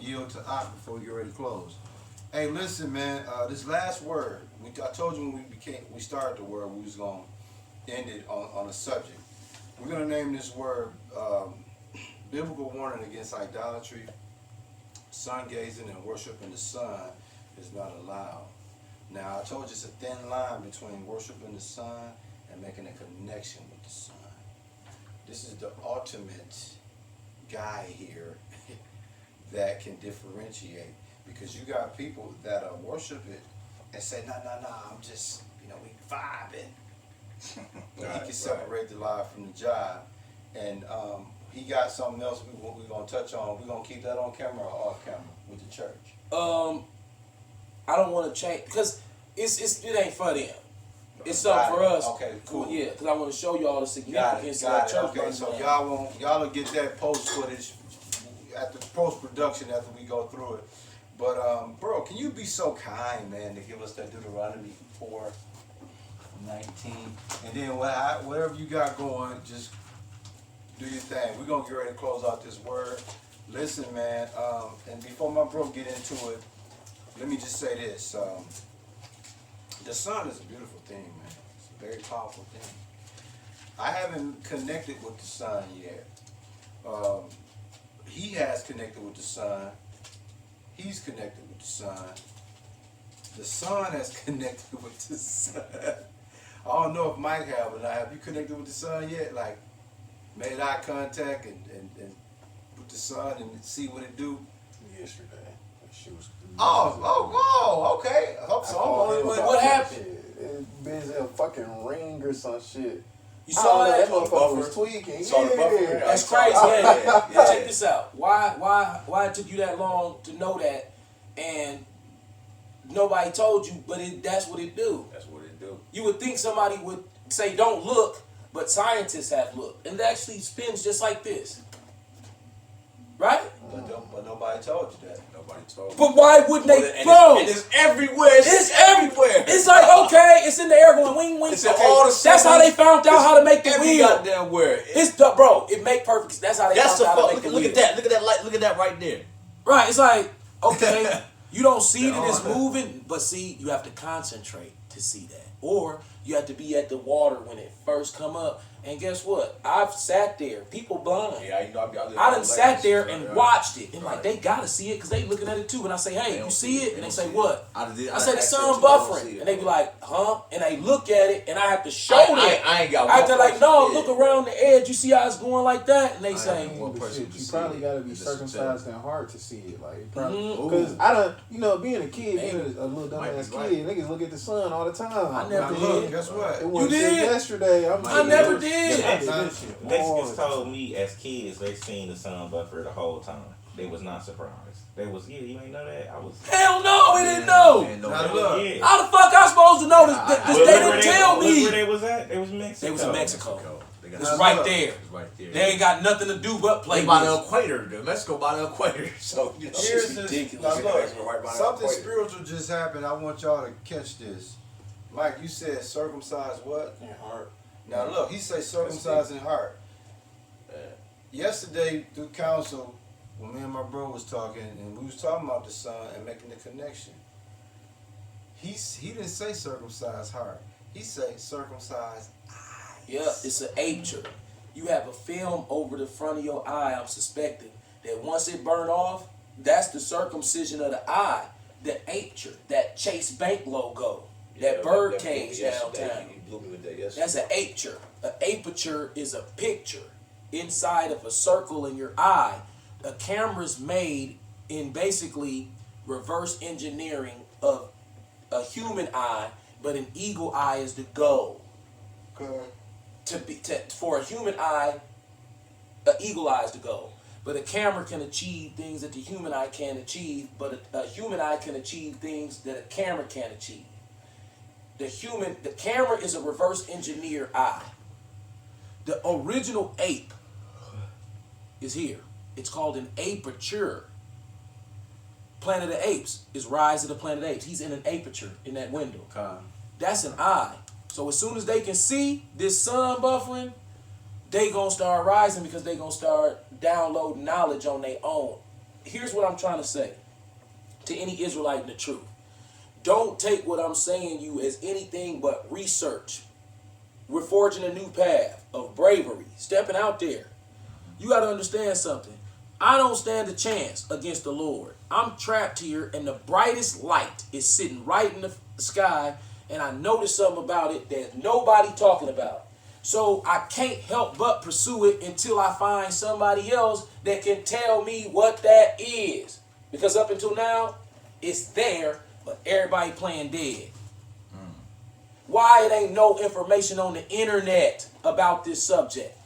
yield to Ak before we get ready to close. Hey, listen, man. This last word, I told you when we started the word, we was gonna end it on a subject. We're gonna name this word biblical warning against idolatry, sun gazing, and worshiping the sun is not allowed. Now, I told you it's a thin line between worshiping the sun and making a connection with the sun. This is the ultimate guy here that can differentiate, because you got people that worship it and say, nah, I'm just, we vibing. But he can separate the lie from the jive. And he got something else we're going to touch on. We're going to keep that on camera or off camera with the church. I don't want to change, because it ain't for them. It's something for us. Okay, cool. Yeah, because I want to show y'all the significance of that church. Okay, so y'all will get that post footage at the post production after we go through it. But bro, can you be so kind, man, to give us that Deuteronomy 4:19, and then whatever you got going, just do your thing. We're gonna get ready to close out this word. Listen, man, and before my bro get into it, let me just say this. The sun is a beautiful thing, man. It's a very powerful thing. I haven't connected with the sun yet. He has connected with the sun. He's connected with the sun. The sun has connected with the sun. I don't know if Mike have or not. Have you connected with the sun yet? Like, made eye contact and with the sun and see what it do? Yesterday. She was. Okay. I hope so. What happened? Busy a fucking ring or some shit. You saw that? That motherfucker was tweaking. Saw the buffer. That's crazy. Yeah. Check this out. Why it took you that long to know that, and nobody told you, but that's what it do. That's what it do. You would think somebody would say don't look, but scientists have looked, and it actually spins just like this. Right? But nobody told you that. Nobody told me. But why wouldn't they, And bro? it's everywhere. It's everywhere. It's like, okay, it's in the air going wing wing. It's in okay, all the that's how they found out how to make the every wheel. goddamn where. It's the bro. It make perfect. That's how they That's the found out how to fuck. make the Look wheel. at that. Look at that light. Look at that right there. Right. It's like, okay, you don't see that it's moving, but see, you have to concentrate to see that, or you have to be at the water when it first come up. And guess what? I've sat there. People blind. Yeah, I done sat there and watched it. And like, they gotta see it because they looking at it too. And I say, hey, you see it? And they say, what? I say, the sun buffering. And they be like, huh? And they look at it and I have to show them. I ain't got I like, no, look around the edge. You see how it's going like that? And they say, you probably gotta be circumcised in heart to see it. Like, because I don't, being a kid, being a little dumbass kid, niggas look at the sun all the time. I never did. Guess what? You did? Yesterday. I never did. Mexicans told me as kids they seen the sun buffer the whole time. They was not surprised. They was, you ain't know that? I was. Hell no, we didn't know. How the fuck I supposed to know this? They didn't tell me. Where they was at? They was in Mexico. They was in Mexico. It's right right there. It's right there. They ain't got nothing to do but play. They by the equator. Mexico by the equator. So Here's ridiculous. Now look, something spiritual just happened. I want y'all to catch this. Mike, you said circumcised what? In heart. Now look, he say circumcised in heart. Yesterday through council, when me and my bro was talking, and we was talking about the sun and making the connection. He didn't say circumcised heart. He say circumcised eyes. Yeah, it's an aperture. You have a film over the front of your eye, I'm suspecting, that once it burn off, that's the circumcision of the eye. The aperture, that Chase Bank logo, that bird cage downtown. That's an aperture. An aperture is a picture inside of a circle in your eye. A camera's made in basically reverse engineering of a human eye, but an eagle eye is the goal. Okay. For a human eye, an eagle eye is the goal. But a camera can achieve things that the human eye can't achieve, but a human eye can achieve things that a camera can't achieve. The camera is a reverse engineer eye. The original ape is here. It's called an aperture. Planet of the Apes is Rise of the Planet of the Apes. He's in an aperture in that window. That's an eye. So as soon as they can see this sun buffering, they gonna start rising because they gonna start downloading knowledge on their own. here's what I'm trying to say to any Israelite in the truth. Don't take what I'm saying you as anything but research. We're forging a new path of bravery, stepping out there. You got to understand something. I don't stand a chance against the Lord. I'm trapped here, and the brightest light is sitting right in the sky, and I noticed something about it that nobody talking about. So I can't help but pursue it until I find somebody else that can tell me what that is. Because up until now, it's there, but everybody playing dead. Why it ain't no information on the internet about this subject?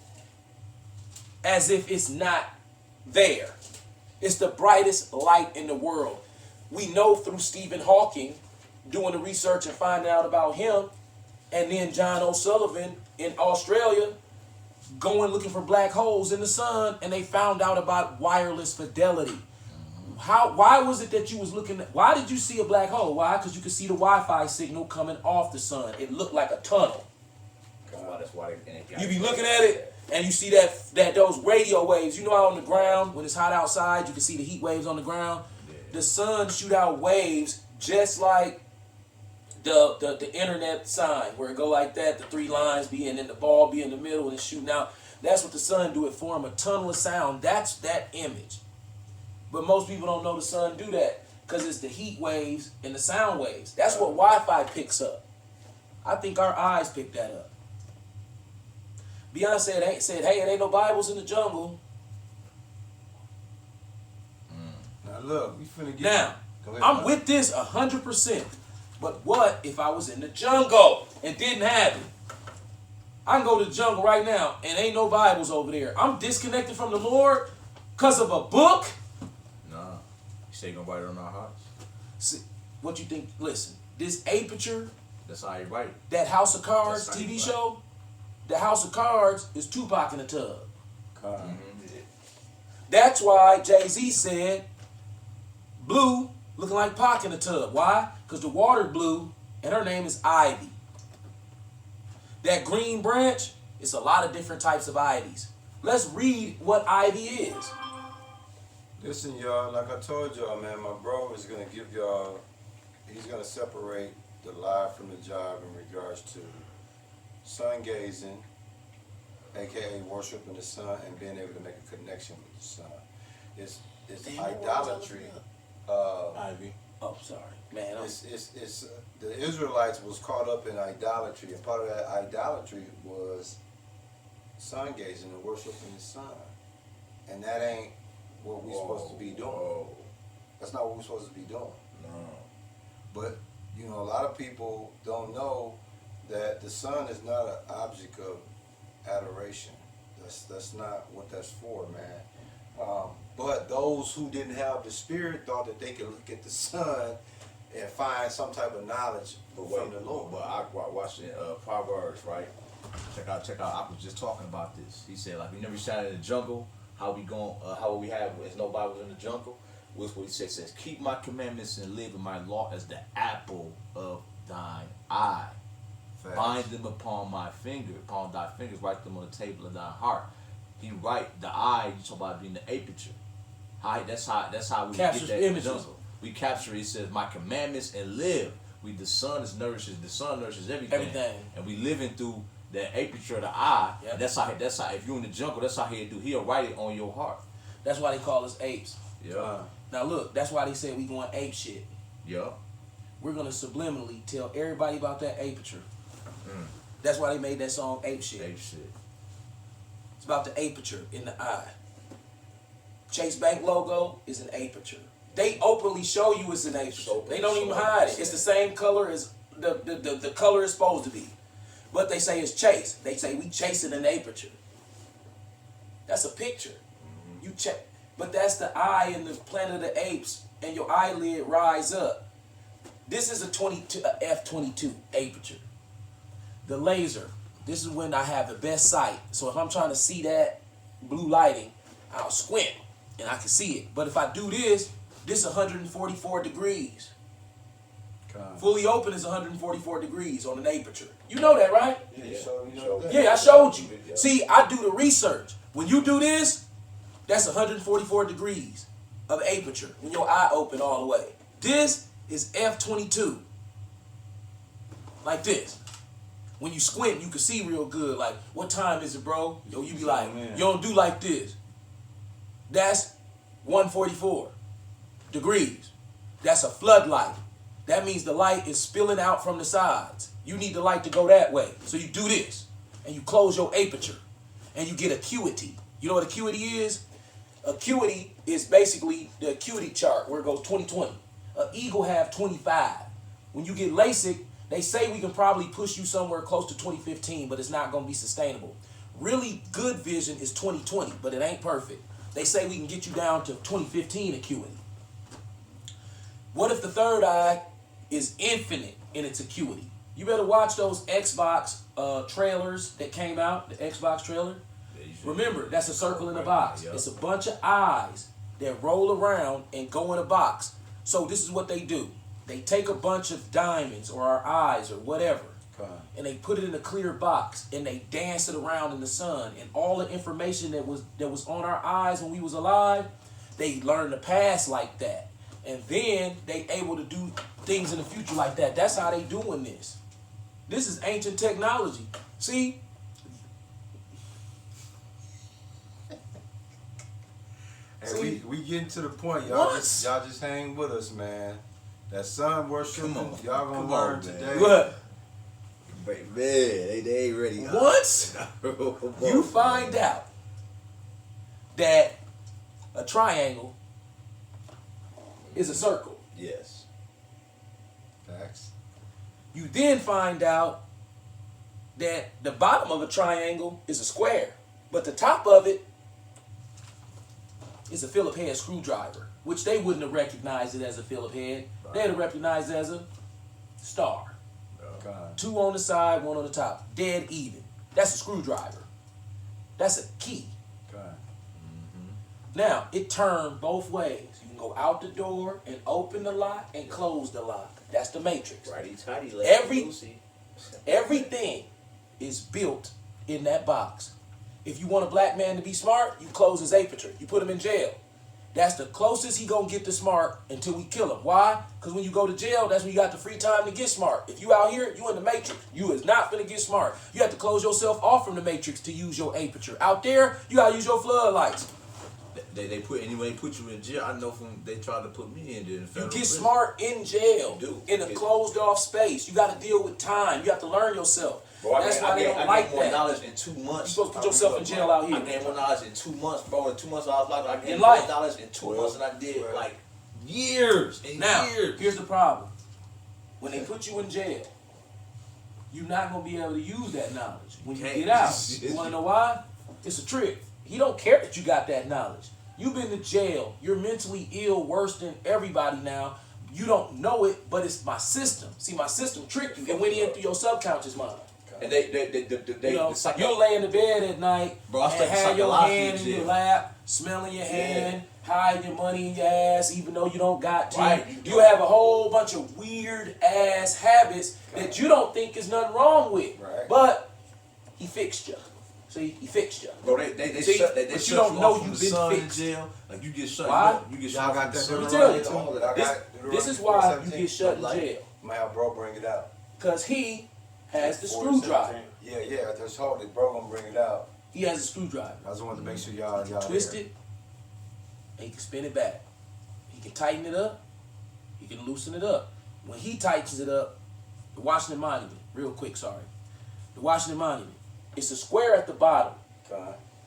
As if it's not there. It's the brightest light in the world. We know through Stephen Hawking, doing the research and finding out about him, and then John O'Sullivan in Australia going looking for black holes in the sun, and they found out about wireless fidelity. Why was it that you was looking at, why did you see a black hole? Why? Because you could see the Wi-Fi signal coming off the sun. It looked like a tunnel. That's why they You be looking at it, and you see that those radio waves. You know, out on the ground when it's hot outside, you can see the heat waves on the ground. Yeah. The sun shoot out waves just like the internet sign, where it go like that. The three lines be in, and the ball be in the middle, and it's shooting out. That's what the sun do. It form a tunnel of sound. That's that image. But most people don't know the sun do that because it's the heat waves and the sound waves. That's what Wi-Fi picks up. I think our eyes pick that up. Beyonce said, hey, it ain't no Bibles in the jungle. Now look, we finna get. Now, Go ahead, I'm bro. with this 100%. But what if I was in the jungle and didn't have it? I can go to the jungle right now and ain't no Bibles over there. I'm disconnected from the Lord because of a book. Nah. You say you're gonna write it on our hearts? See, what you think? Listen, this aperture, That's how you write it. that House of Cards That's how you TV write. show, the House of Cards is Tupac in the tub. That's why Jay-Z said, blue looking like Pac in the tub. Why? Because the water blue, and her name is Ivy. That green branch, it's a lot of different types of ivies. Let's read what ivy is. Listen, y'all, like I told y'all, man, my bro is going to give y'all, he's going to separate the lie from the job in regards to sun gazing, aka worshiping the sun, and being able to make a connection with the sun. It's Damn, what was I idolatry. looking Ivy. Oh, sorry. Man, It's the Israelites was caught up in idolatry, and part of that idolatry was sun gazing and worshiping the sun, and that ain't what we're supposed to be doing. That's not what we're supposed to be doing. No. But you know, a lot of people don't know that the sun is not an object of adoration. That's not what that's for, man. But those who didn't have the spirit thought that they could look at the sun and find some type of knowledge from the Lord. But I watched in Proverbs, right? Check out. I was just talking about this. He said, like, we never shot in the jungle. How we have as nobody was in the jungle? Was what he says, keep my commandments and live in my law as the apple of thine eye. Facts. Bind them upon thy fingers, write them on the table of thy heart. He write the eye. You talk about being the aperture. That's how we Captures get that images. jungle. We capture it. It says my commandments and live. The sun nourishes everything. And we living through the aperture of the eye. Yep. And that's how if you're in the jungle, that's how he'll do. He'll write it on your heart. that's why they call us apes. Yeah. Now look, that's why they said we going ape shit. Yeah. We're gonna subliminally tell everybody about that aperture. That's why they made that song Ape Shit. Ape shit. It's about the aperture in the eye. Chase Bank logo is an aperture. They openly show you it's an aperture. They don't even hide it. It's the same color as the color is supposed to be. But they say it's Chase. They say we chasing an aperture. That's a picture. You check. But that's the eye in the Planet of the Apes, and your eyelid rise up. This is a F-22 aperture. The laser, this is when I have the best sight. So if I'm trying to see that blue lighting, I'll squint and I can see it. But if I do this 144 degrees. Fully open is 144 degrees on an aperture. You know that, right? Yeah, I showed you. See, I do the research. When you do this, that's 144 degrees. of aperture, when your eye open all the way. This is f22. Like this. When you squint, you can see real good. Like, what time is it, bro? Yo, you be like, you don't do like this. That's 144 degrees. That's a floodlight. That means the light is spilling out from the sides. You need the light to go that way. So you do this, and you close your aperture, and you get acuity. You know what acuity is? Acuity is basically the acuity chart where it goes 20/20. An eagle have 25. When you get LASIK, they say we can probably push you somewhere close to 20/15, but it's not going to be sustainable. Really good vision is 20/20, but it ain't perfect. They say we can get you down to 20/15 acuity. What if the third eye is infinite in its acuity? You better watch those Xbox trailers that came out, the Xbox trailer. Remember, that's a circle in a box. It's a bunch of eyes that roll around and go in a box. So this is what they do. They take a bunch of diamonds or our eyes or whatever, and they put it in a clear box, and they dance it around in the sun. And all the information that was on our eyes when we was alive, they learn to pass like that. And then they able to do things in the future like that. That's how they doing this. This is ancient technology. See? Hey, we getting to the point. Y'all just hang with us, man. That sun worship, y'all gonna learn today. What? Man, they ain't ready. Once you find out that a triangle is a circle. Yes. Facts. You then find out that the bottom of a triangle is a square, but the top of it is a Phillip head screwdriver, which they wouldn't have recognized it as a Phillip head. Right. They'd have recognized it as a star. Two on the side, one on the top. Dead even. That's a screwdriver. That's a key. Now, it turned both ways. You can go out the door and open the lock and close the lock. That's the matrix. Righty-tighty, Everything is built in that box. If you want a black man to be smart, you close his aperture. You put him in jail. That's the closest he gonna get to smart until we kill him. Why? Because when you go to jail, that's when you got the free time to get smart. If you out here, you in the matrix. You is not gonna get smart. You have to close yourself off from the matrix to use your aperture. Out there, you gotta use your floodlights. They put anyway. They put you in jail. I know from they tried to put me in there. You get smart in jail, in a closed off space. You got to deal with time. You have to learn yourself. Bro, that's why they don't like more that. knowledge in 2 months. You're supposed to put yourself in jail out here. I gained more knowledge in 2 months, bro. In 2 months, I was like, I gained life. more knowledge in 2 months than I did like years and now, years. here's the problem. When they put you in jail, you're not gonna be able to use that knowledge when you get out. You wanna know why? It's a trick. He don't care that you got that knowledge. You've been to jail. You're mentally ill worse than everybody now. You don't know it, but it's my system. See, my system tricked you. It went in through your subconscious mind. And you'll lay in the bed at night, bro, and have your hand in your lap, smelling your hand, hiding your money in your ass, even though you don't got to. Right. You have a whole bunch of weird ass habits that you don't think is nothing wrong with. Right. But he fixed you. See, he fixed you. Bro, they See, shut, they but shut you don't you know off from you've the been sun fixed. in jail. Like you get shut. Why? You get Y'all shut got from that the sun. Let me tell you. all that I got. This is why you get shut in jail. Might have bro bring it out. Because he has the 40, screwdriver. Yeah, just hold it. Bro gonna bring it out. He has a screwdriver. I just wanted to make sure y'all Twist here. it, and he can spin it back. He can tighten it up. He can loosen it up. When he tightens it up, the Washington Monument, real quick, sorry. The Washington Monument, it's a square at the bottom,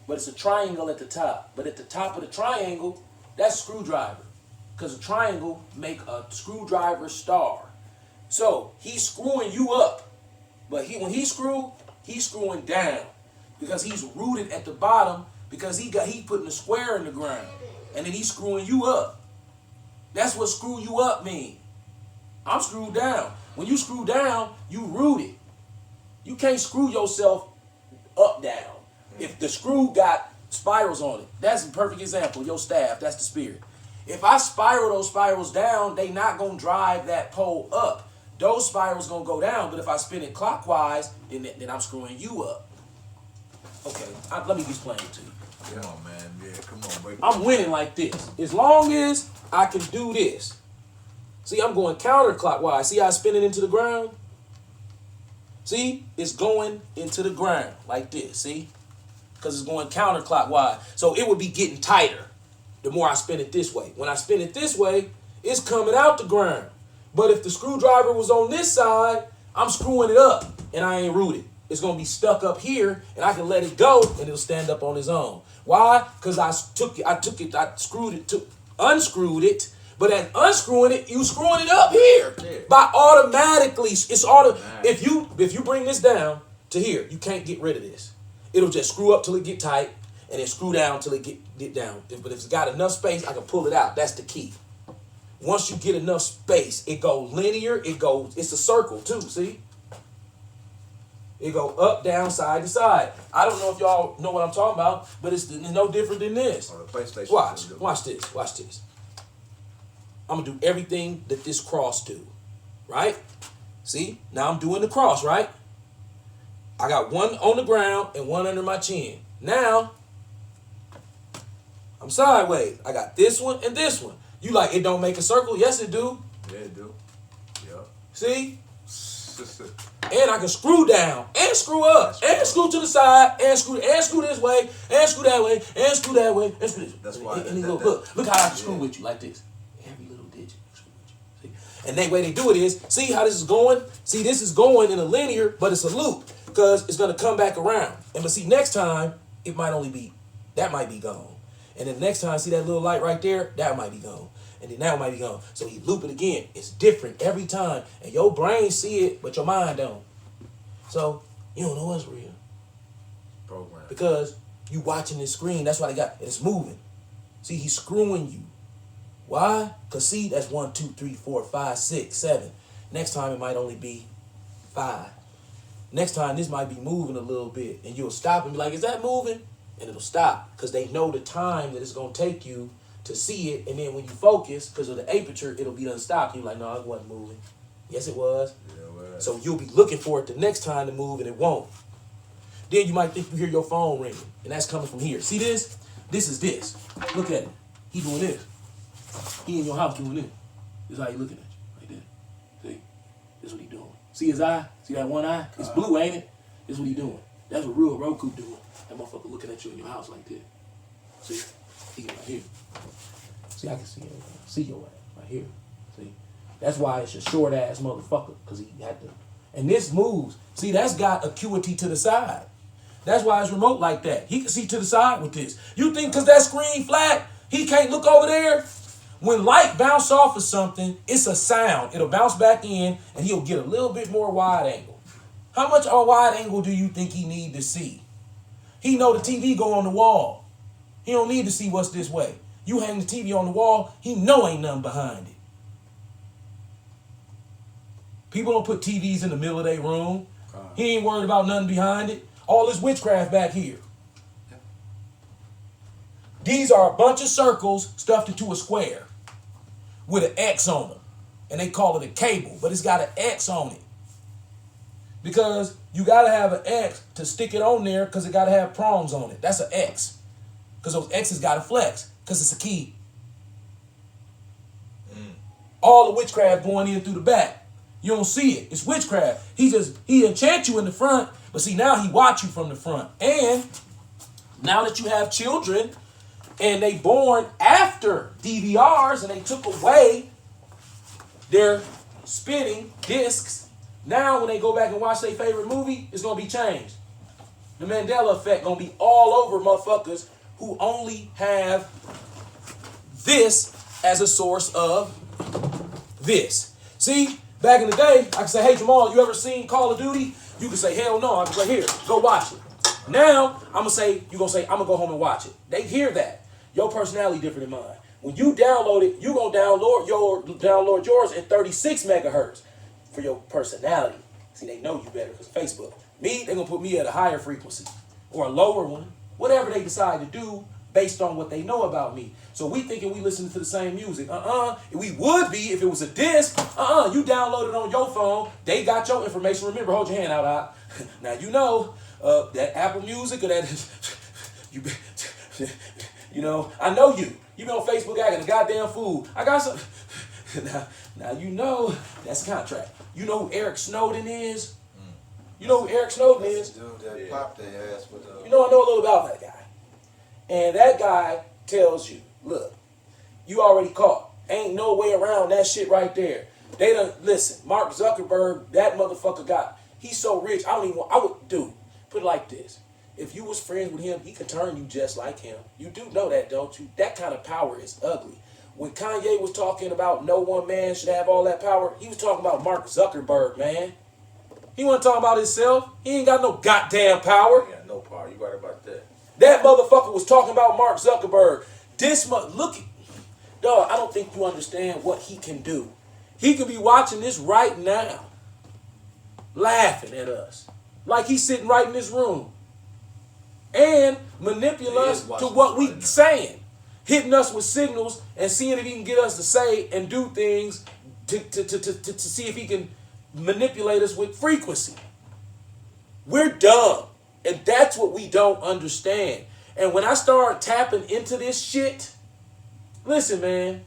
but it's a triangle at the top. But at the top of the triangle, that's a screwdriver. Because a triangle make a screwdriver star. So he's screwing you up. But when he's screwing down. Because he's rooted at the bottom, because he putting a square in the ground. And then he's screwing you up. That's what screw you up mean. I'm screwed down. When you screw down, you rooted. You can't screw yourself up down. If the screw got spirals on it, that's a perfect example. Your staff, that's the spirit. If I spiral those spirals down, they not gonna drive that pole up. Those spirals gonna go down, but if I spin it clockwise, then I'm screwing you up. Okay, let me explain it to you. Come on, man. Yeah, come on, break. I'm winning like this. As long as I can do this. See, I'm going counterclockwise. See how I spin it into the ground? See? It's going into the ground like this. See? Because it's going counterclockwise. So it would be getting tighter the more I spin it this way. When I spin it this way, it's coming out the ground. But if the screwdriver was on this side, I'm screwing it up and I ain't rooted. It's going to be stuck up here and I can let it go and it'll stand up on its own. Why? Because I screwed it, unscrewed it. But at unscrewing it, you screwing it up here. Yeah. By automatically, it's auto. If you bring this down to here, you can't get rid of this. It'll just screw up till it get tight, and then screw down till it get down. But if it's got enough space, I can pull it out. That's the key. Once you get enough space, it goes linear. It's a circle too. See? It go up, down, side to side. I don't know if y'all know what I'm talking about, but it's no different than this. On the PlayStation. Watch this. I'm gonna do everything that this cross do, right? See, now I'm doing the cross, right? I got one on the ground and one under my chin. Now, I'm sideways. I got this one and this one. You like, it don't make a circle? Yes, it do. Yeah, it do. Yep. See? And I can screw down and screw up and screw to the side and screw this way and screw that way and screw that way and screw this way. That's why. And look how I can screw with you like this. Every little digit. Screw with you. See? And the way they do it is, see how this is going? See, this is going in a linear, but it's a loop because it's going to come back around. And but see, next time, it might only be, that might be gone. And then next time, see that little light right there? That might be gone. And then that might be gone. So you loop it again. It's different every time. And your brain see it, but your mind don't. So you don't know what's real. Program. Because you watching this screen. That's why they got, it's moving. See, he's screwing you. Why? Because see, that's 1, 2, 3, 4, 5, 6, 7. Next time it might only be 5. Next time this might be moving a little bit. And you'll stop and be like, is that moving? And it'll stop. Because they know the time that it's going to take you to see it, and then when you focus, because of the aperture, it'll be unstopped. You're like, no, it wasn't moving. Yes, it was. Yeah, well. So you'll be looking for it the next time to move, and it won't. Then you might think you hear your phone ringing, and that's coming from here. See this? This is this. Look at it. He doing this. He in your house doing this. This is how he looking at you, right there. See? This is what he doing. See his eye? See that one eye? It's blue, ain't it? This is what he doing. That's what real Roku doing. That motherfucker looking at you in your house like this. See? He right here. See, I can see it. See your ass right here. See? That's why it's a short ass motherfucker, because he had to. And this moves. See, that's got acuity to the side. That's why it's remote like that. He can see to the side with this. You think because that screen flat, he can't look over there? When light bounce off of something, it's a sound. It'll bounce back in, and he'll get a little bit more wide angle. How much on wide angle do you think he need to see? He know the TV go on the wall. He don't need to see what's this way. You hang the TV on the wall, he know ain't nothing behind it. People don't put TVs in the middle of their room. He ain't worried about nothing behind it. All this witchcraft back here. Yeah. These are a bunch of circles stuffed into a square with an X on them. And they call it a cable, but it's got an X on it. Because you got to have an X to stick it on there because it got to have prongs on it. That's an X. Because those X's got to flex because it's a key. All the witchcraft going in through the back. You don't see it. It's witchcraft. He enchant you in the front, but see, now he watch you from the front. And now that you have children and they born after DVRs and they took away their spinning discs, now when they go back and watch their favorite movie, it's going to be changed. The Mandela effect going to be all over motherfuckers who only have this as a source of this. See, back in the day, I could say, hey, Jamal, you ever seen Call of Duty? You can say, hell no. I can say, here, go watch it. Now, you're going to say, I'm going to go home and watch it. They hear that. Your personality different than mine. When you download it, you're going to download yours at 36 megahertz for your personality. See, they know you better because of Facebook. Me, they're going to put me at a higher frequency or a lower one. Whatever they decide to do based on what they know about me. So we thinking we listening to the same music. We would be if it was a disc. You download it on your phone. They got your information. Remember, hold your hand out. Now you know that Apple Music or that You know, I know you. You been on Facebook acting a goddamn fool. I got some. now you know that's a contract. You know who Eric Snowden is? You know who Eric Snowden That's is? the dude that popped their ass with You know, I know a little about that guy. And that guy tells you, look, you already caught. Ain't no way around that shit right there. They done, listen, Mark Zuckerberg, that motherfucker he's so rich, I would, dude, put it like this. If you was friends with him, he could turn you just like him. You do know that, don't you? That kind of power is ugly. When Kanye was talking about no one man should have all that power, he was talking about Mark Zuckerberg, man. He wasn't talking about himself. He ain't got no goddamn power. Yeah, no power. You right about that. That motherfucker was talking about Mark Zuckerberg. Look, dog, I don't think you understand what he can do. He could be watching this right now, laughing at us, like he's sitting right in this room, and manipulate us to what we saying, hitting us with signals and seeing if he can get us to say and do things to see if he can manipulate us with frequency. We're dumb, and that's what we don't understand. And when I start tapping into this shit, listen, man,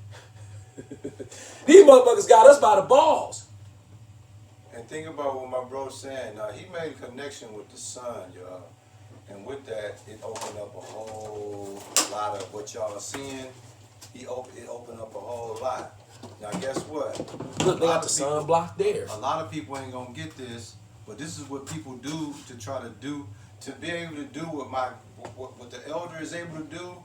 these motherfuckers got us by the balls. And think about what my bro's saying. Now, he made a connection with the sun, y'all. And with that, it opened up a whole lot of what y'all are seeing. It opened up a whole lot. Now, guess what? Look, they got the sun block there. A lot of people ain't gonna get this, but this is what people do to try to do, to be able to do what the elder is able to do,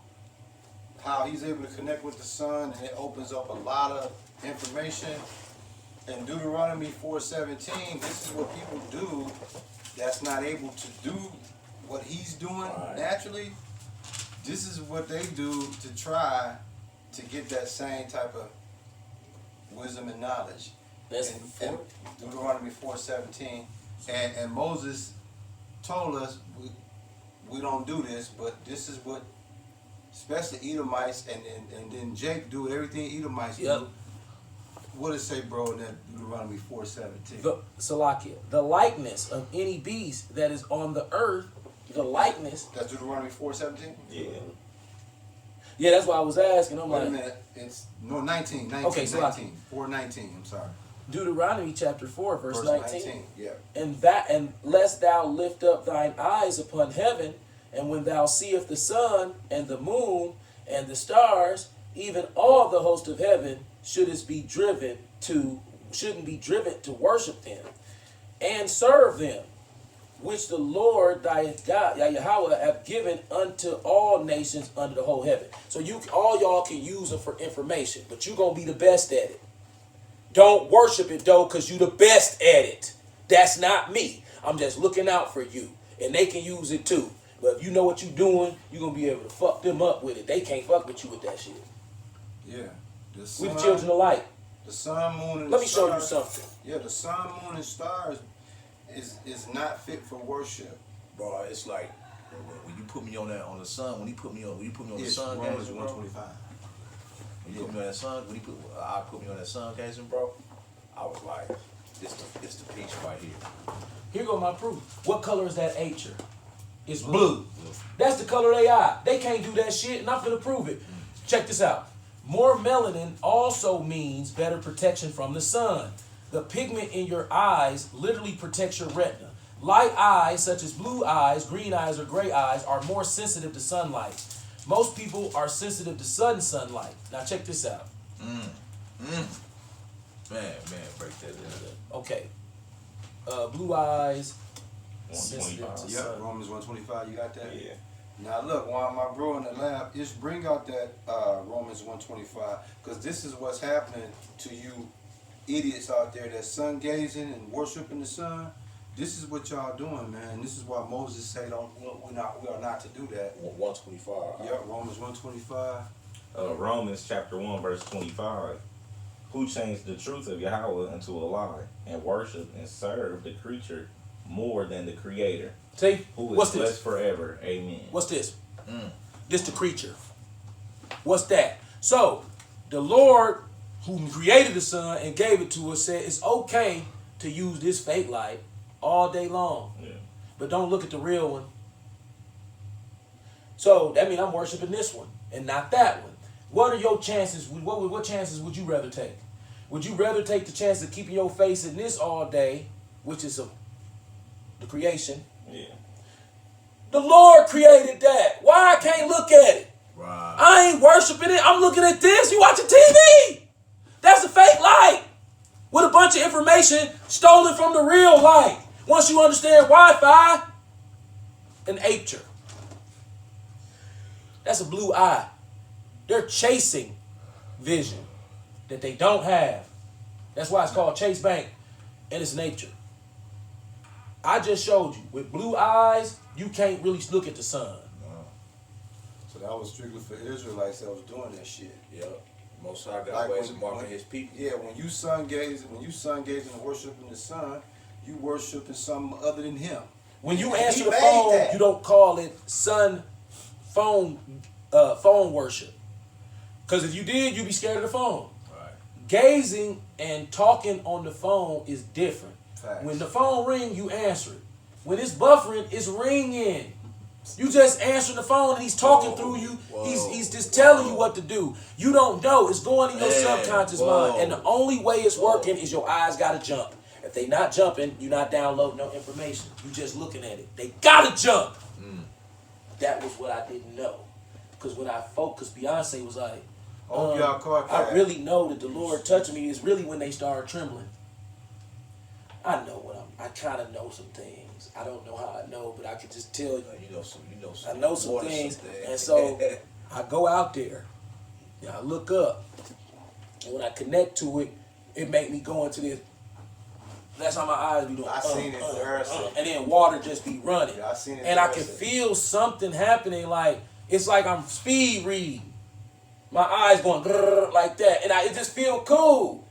how he's able to connect with the sun, and it opens up a lot of information. In Deuteronomy 4:17, this is what people do that's not able to do what he's doing naturally. This is what they do to try to get that same type of wisdom and knowledge. That's in Deuteronomy 4:17, and Moses told us we don't do this, but this is what, especially Edomites, and then Jake do everything Edomites do. What does it say, bro, in that Deuteronomy 4:17? Salakia, the likeness of any beast that is on the earth, the likeness. That's Deuteronomy 4:17? Yeah. Yeah, that's why I was asking. I'm Wait a like, minute, it's, no, 19, Okay, so 4:19, I'm sorry. Deuteronomy chapter 4, verse 19. Yeah. And lest thou lift up thine eyes upon heaven, and when thou seest the sun and the moon and the stars, even all the host of heaven, shouldn't be driven to worship them and serve them, which the Lord thy God, Yahweh, have given unto all nations under the whole heaven. So all y'all can use them for information, but you gonna be the best at it. Don't worship it though, because you the best at it. That's not me. I'm just looking out for you, and they can use it too. But if you know what you're doing, you're gonna be able to fuck them up with it. They can't fuck with you with that shit. Yeah. We the children of light. The sun, moon, and Let me the show stars, you something. Yeah, the sun, moon, and stars is not fit for worship. Bro, it's like when you put me on the sun, when you put me on the It's sun, Romans bro. 125. When you put me on that sun, I put me on that sun gazing, bro. I was like, this the piece right here. Here go my proof. What color is that Acher? It's blue. That's the color of their eye. They can't do that shit, and I'm finna prove it. Check this out. More melanin also means better protection from the sun. The pigment in your eyes literally protects your retina. Light eyes, such as blue eyes, green eyes, or gray eyes, are more sensitive to sunlight. Most people are sensitive to sunlight. Now check this out. Man, break that down. Okay. Blue eyes, sensitive to 125. Yep, sun. Romans 125, you got that? Yeah. Now look, while my bro in the lab, just bring out that Romans 125, because this is what's happening to you idiots out there that sun gazing and worshiping the sun. This is what y'all doing, man. This is why Moses said, we are not to do that. 125. Yep, Romans 125. Romans chapter 1 verse 25. Who changed the truth of Yahweh into a lie, and worship and serve the creature more than the Creator, See? who is What's blessed this? forever. Amen. What's this? This the creature. What's that? So, the Lord who created the sun and gave it to us said it's okay to use this fake light all day long. Yeah. But don't look at the real one. So that means I'm worshiping this one and not that one. What are your chances? What chances would you rather take? Would you rather take the chance of keeping your face in this all day, which is the creation? Yeah. The Lord created that. Why I can't look at it? Right. I ain't worshiping it. I'm looking at this. You watching TV. That's a fake light with a bunch of information stolen from the real light. Once you understand Wi-Fi, an aperture. That's a blue eye. They're chasing vision that they don't have. That's why it's called Chase Bank, and it's nature. I just showed you. With blue eyes, you can't really look at the sun. So that was strictly for Israelites that was doing that shit. Yep. Most High got Like ways of marking his people. Yeah, when you sun gaze and worshiping the sun, you worshiping something other than him. When you He answer the made phone, that. you don't call it phone worship. Because if you did, you'd be scared of the phone. Right. Gazing and talking on the phone is different. Facts. When the phone rings, you answer it. When it's buffering, it's ringing. You just answering the phone and he's talking through you. He's just telling you what to do. You don't know. It's going in your subconscious mind. And the only way it's working is your eyes got to jump. If they not jumping, you're not downloading no information. You just looking at it. They got to jump. That was what I didn't know. Because when I focused, Beyonce was like, Y'all caught that. I really know that the Lord touching me is really when they started trembling. I know I kind of know some things. I don't know how I know, but I can just tell you. You know some. I know some things, and so I go out there, and I look up, and when I connect to it, it make me go into this. That's how my eyes be doing. I seen it Thursday. And then water just be running. Yeah, I seen it and I can Thursday. feel something happening, like it's like I'm speed reading. My eyes going grrr, like that, and it just feel cool.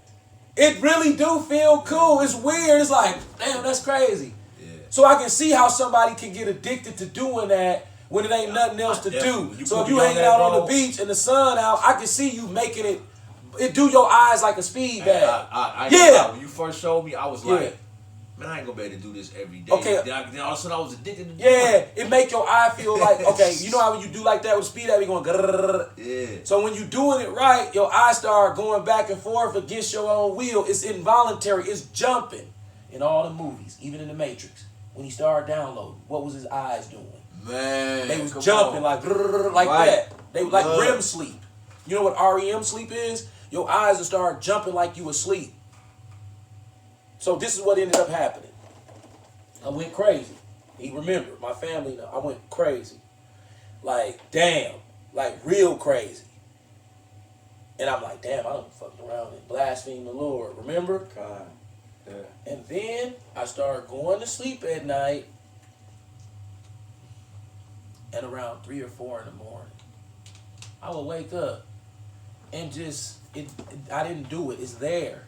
It really do feel cool. It's weird. It's like, damn, that's crazy. Yeah. So I can see how somebody can get addicted to doing that when it ain't nothing else to do. So if you hanging out on the beach and the sun out, I can see you making it do your eyes like a speed bag. Yeah. When you first showed me, I was Yeah. like, man, I ain't gonna be able to do this every day. Okay. Then all of a sudden I was addicted to Yeah, it make your eye feel like, okay, you know how when you do like that with speed bag, you going grrr. Yeah. So when you doing it right, your eyes start going back and forth against your own will. It's involuntary. It's jumping. In all the movies, even in the Matrix, when he started downloading, what was his eyes doing? Man. They was come jumping on. like grrr, like Right. that. They was like Love. REM sleep. You know what REM sleep is? Your eyes will start jumping like you asleep. So this is what ended up happening. I went crazy. He remembered, my family know. I went crazy. Like, damn. Like, real crazy. And I'm like, damn, I done fucked around and blasphemed the Lord. Remember? God. Yeah. And then I started going to sleep at night at around 3 or 4 in the morning. I would wake up and I didn't do it. It's there.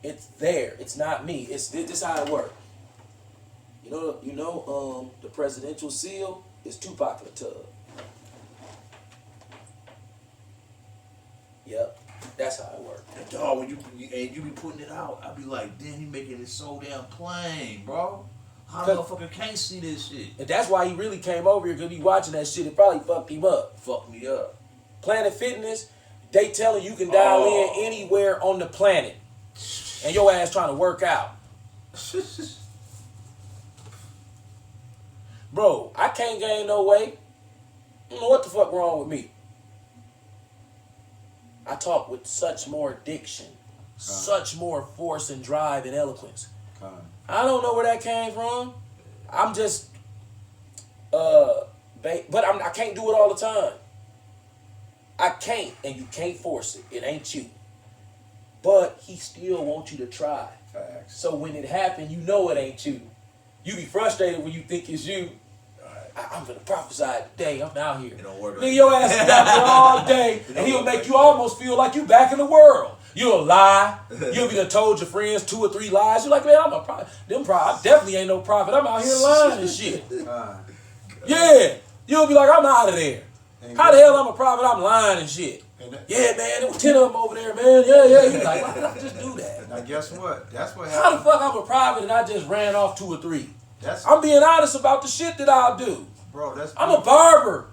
It's there. It's not me. This is how it works. You know, the presidential seal is Tupac in the tub. Yep, that's how it works. And dog, when you be putting it out, I be like, damn, he making it so damn plain, bro. How the motherfucker can't see this shit? And that's why he really came over here, because he watching that shit. It probably fucked him up. Fuck me up. Planet Fitness, they telling you can dial in anywhere on the planet. And your ass trying to work out. Bro, I can't gain no weight. I don't know what the fuck wrong with me. I talk with such more diction, such more force and drive and eloquence. I don't know where that came from. I'm just, but I can't do it all the time. I can't, and you can't force it. It ain't you. But he still wants you to try. Facts. So when it happened, you know it ain't you. You be frustrated when you think it's you. I'm gonna prophesy today. I'm out here. It don't work. Nigga, your ass is out there all day, and he'll make you almost feel like you back in the world. You'll lie. You'll be done told your friends 2 or 3 lies. You're like, man, I'm a prophet. I definitely ain't no prophet. I'm out here lying and shit. Yeah. You'll be like, I'm out of there. How the hell I'm a prophet? I'm lying and shit. Yeah, man, there was 10 of them over there, man. Yeah. You're like, why did I just do that? Now guess what? That's what How the happened. fuck I'm a prophet and I just ran off 2 or 3? I'm being honest about the shit that I'll do. Bro, that's I'm a barber.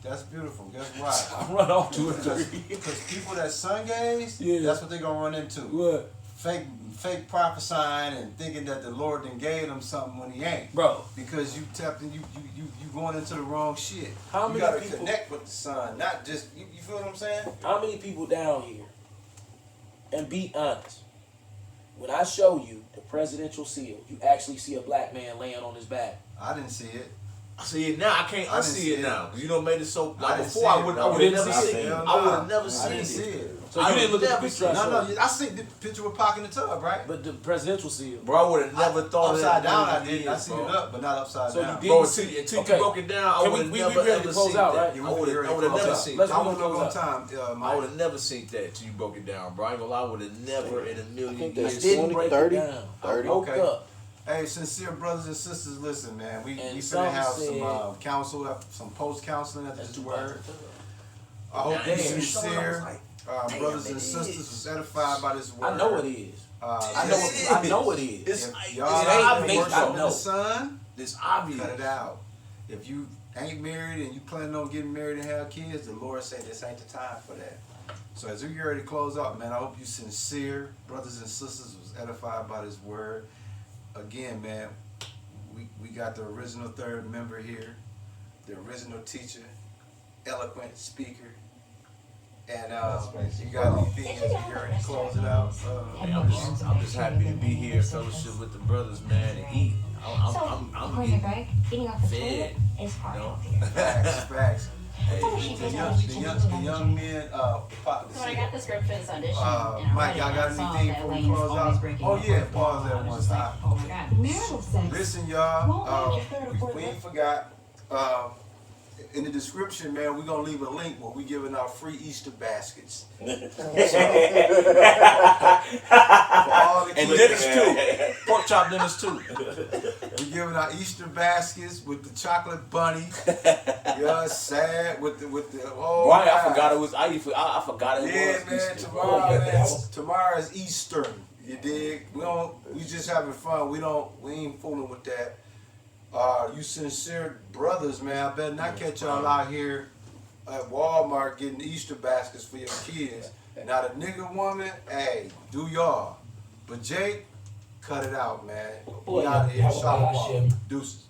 That's beautiful. Guess why? I run off 2 or 3. Because people that sun gaze, Yeah. that's what they gonna run into. What? Fake prophesying and thinking that the Lord then gave them something when he ain't. Bro. Because you tapped in, you going into the wrong shit. How you many gotta people connect with the sun, not just you feel what I'm saying? How many people down here? And be honest. When I show you the presidential seal, you actually see a black man laying on his back. I didn't see it. I see it now. I can't I didn't unsee see it it. now. Cause you know made it so. I Like didn't before, see I it, would bro. have You never didn't see seen it? it. Hell I would nah. have never I seen didn't it. see it. So you didn't look at the picture I No, showed you. I seen the picture with Pac in the tub, right? But the presidential seal. Bro, I would have never thought of Upside that. down, I in a did. million I seen years, it bro. up, but not upside So you down. did- Bro, see- until okay. you broke it down, I Can would we have ready never to ever close seen out, that. right? Yeah, I would ready have to never close seen. Let's I move won't look on close time, I would Mike. have never seen that till you broke it down, bro. I ain't gonna lie, I would have never in a million think I that's years. didn't 20, break 30, it down. 30. I woke Okay. up. Hey, sincere brothers and sisters, listen, man. We And finna some have said- some counsel, some post counseling after That's this too word. much. I hope Damn. you sincere Damn, brothers it and sisters is. was edified by this word. I know it is. I know it is. It's, If it's y'all ain't ain't fake, worshiping I know. the sun, It's obvious. cut it out. If you ain't married and you planning on getting married and have kids, the Lord say this ain't the time for that. So as we get ready to close out, man, I hope you sincere brothers and sisters was edified by this word. Again, man, we got the original third member here, the original teacher, eloquent speaker. And you got anything as we get ready to close it out? Hey, I'm just happy to be here, fellowship with the brothers, man, and eat. I'm According to Greg, eating off the fed, toilet is hard you know? healthier. Facts. That's how she The feels young men, pop So when I got the script for this audition, Mike, y'all got anything before we close out? Oh yeah, pause that one time. oh my god. Marital sex. Listen, Well, y'all, your third or fourth we ain't list. forgot. In the description, man, we're gonna leave a link where we giving out free Easter baskets. For all the And kids. dinners too. Pork chop dinners too. We giving out Easter baskets with the chocolate bunny. Yeah, sad with the oh. Brian, I God. forgot it was. I forgot it Yeah, was. man. Easter. Tomorrow is Easter. You dig? We just having fun. We ain't fooling with that. You sincere brothers, man. I better not catch y'all out here at Walmart getting Easter baskets for your kids. Now the nigga woman, hey, do y'all. But Jake, cut it out, man. Boy, We out of here. y'all- y'all Shalom. shit. Deuces.